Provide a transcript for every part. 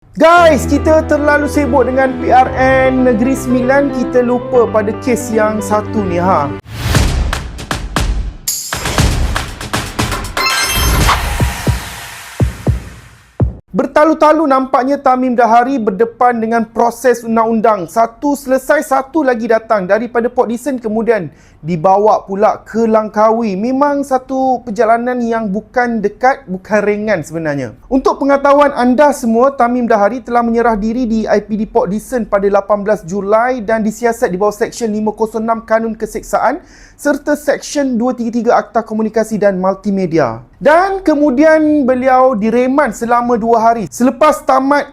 Guys, kita terlalu sibuk dengan PRN Negeri Sembilan, kita lupa pada kes yang satu ni Bertalu-talu nampaknya Tamim Dahari berdepan dengan proses undang-undang. Satu selesai, satu lagi datang. Daripada Port Dickson kemudian dibawa pula ke Langkawi. Memang satu perjalanan yang bukan dekat, bukan ringan sebenarnya. Untuk pengetahuan anda semua, Tamim Dahari telah menyerah diri di IPD Port Dickson pada 18 Julai dan disiasat di bawah Seksyen 506 Kanun Keseksaan serta Seksyen 233 Akta Komunikasi dan Multimedia. Dan kemudian beliau direman selama 2 hari. Selepas tamat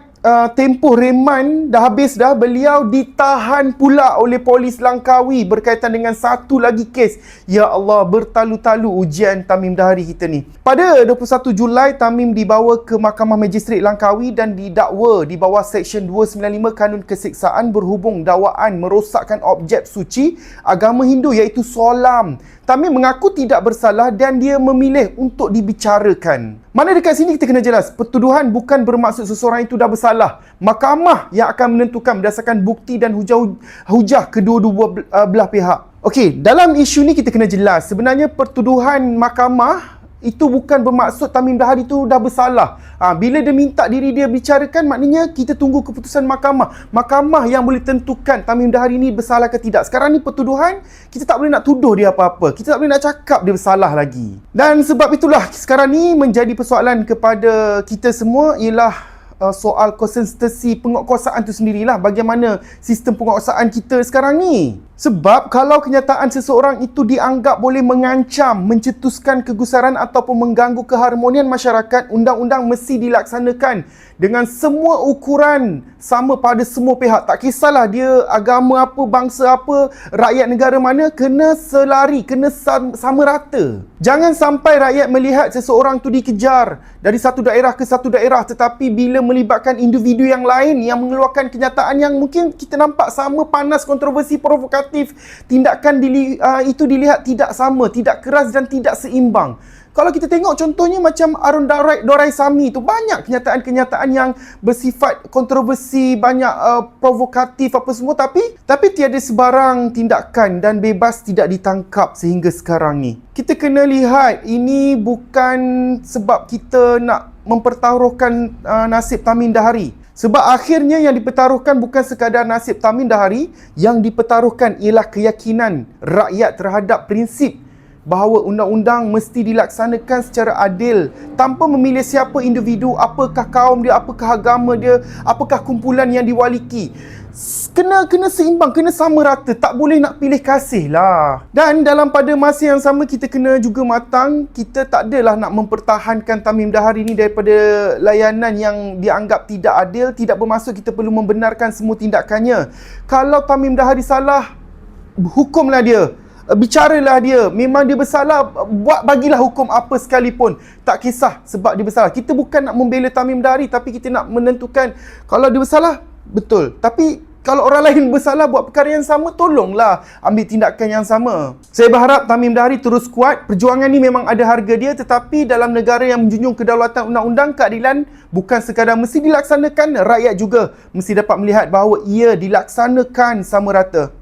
tempoh reman dah habis dah, beliau ditahan pula oleh polis Langkawi berkaitan dengan satu lagi kes. Ya Allah, bertalu-talu ujian Tamim Dahari kita ni. Pada 21 Julai, Tamim dibawa ke Mahkamah Magistrate Langkawi dan didakwa di bawah Seksyen 295 Kanun Keseksaan berhubung dakwaan merosakkan objek suci agama Hindu iaitu solam. Tamim mengaku tidak bersalah dan dia memilih untuk dibicarakan. Mana dekat sini kita kena jelas, pertuduhan bukan bermaksud seseorang itu dah bersalah. Mahkamah yang akan menentukan berdasarkan bukti dan hujah kedua-dua belah pihak. Okey, dalam isu ni kita kena jelas. Sebenarnya pertuduhan mahkamah itu bukan bermaksud Tamim Dahari itu dah bersalah. Bila dia minta diri dia bicarakan, maknanya kita tunggu keputusan mahkamah. Mahkamah yang boleh tentukan Tamim Dahari ni bersalah ke tidak. Sekarang ni pertuduhan, kita tak boleh nak tuduh dia apa-apa. Kita tak boleh nak cakap dia bersalah lagi. Dan sebab itulah sekarang ni menjadi persoalan kepada kita semua ialah soal konsistensi penguatkuasaan tu sendirilah. Bagaimana sistem penguatkuasaan kita sekarang ni. Sebab kalau kenyataan seseorang itu dianggap boleh mengancam, mencetuskan kegusaran ataupun mengganggu keharmonian masyarakat, undang-undang mesti dilaksanakan dengan semua ukuran sama pada semua pihak. Tak kisahlah dia agama apa, bangsa apa, rakyat negara mana, kena selari, kena sama rata. Jangan sampai rakyat melihat seseorang tu dikejar dari satu daerah ke satu daerah, tetapi bila melibatkan individu yang lain yang mengeluarkan kenyataan yang mungkin kita nampak sama, panas, kontroversi, provokatif, tindakan itu dilihat tidak sama, tidak keras dan tidak seimbang. Kalau kita tengok contohnya macam Arun Dorai Sami tu, banyak kenyataan-kenyataan yang bersifat kontroversi, banyak provokatif apa semua, tapi tiada sebarang tindakan dan bebas tidak ditangkap sehingga sekarang ni. Kita kena lihat ini bukan sebab kita nak mempertaruhkan nasib Tamim Dahari. Sebab akhirnya yang dipertaruhkan bukan sekadar nasib Tamim Dahari, yang dipertaruhkan ialah keyakinan rakyat terhadap prinsip bahawa undang-undang mesti dilaksanakan secara adil tanpa memilih siapa individu, apakah kaum dia, apakah agama dia, apakah kumpulan yang diwaliki. Kena seimbang, kena sama rata, tak boleh nak pilih kasih lah. Dan dalam pada masa yang sama kita kena juga matang, kita tak adalah nak mempertahankan Tamim Dahari ni daripada layanan yang dianggap tidak adil. Tidak bermaksud kita perlu membenarkan semua tindakannya. Kalau Tamim Dahari salah, hukumlah dia, bicaralah dia. Memang dia bersalah, bagilah hukum apa sekalipun, tak kisah sebab dia bersalah. Kita bukan nak membela Tamim Dahari, tapi kita nak menentukan kalau dia bersalah, betul. Tapi kalau orang lain bersalah buat perkara yang sama, tolonglah ambil tindakan yang sama. Saya berharap Tamim Dahari terus kuat. Perjuangan ni memang ada harga dia, tetapi dalam negara yang menjunjung kedaulatan undang-undang, keadilan bukan sekadar mesti dilaksanakan, rakyat juga mesti dapat melihat bahawa ia dilaksanakan sama rata.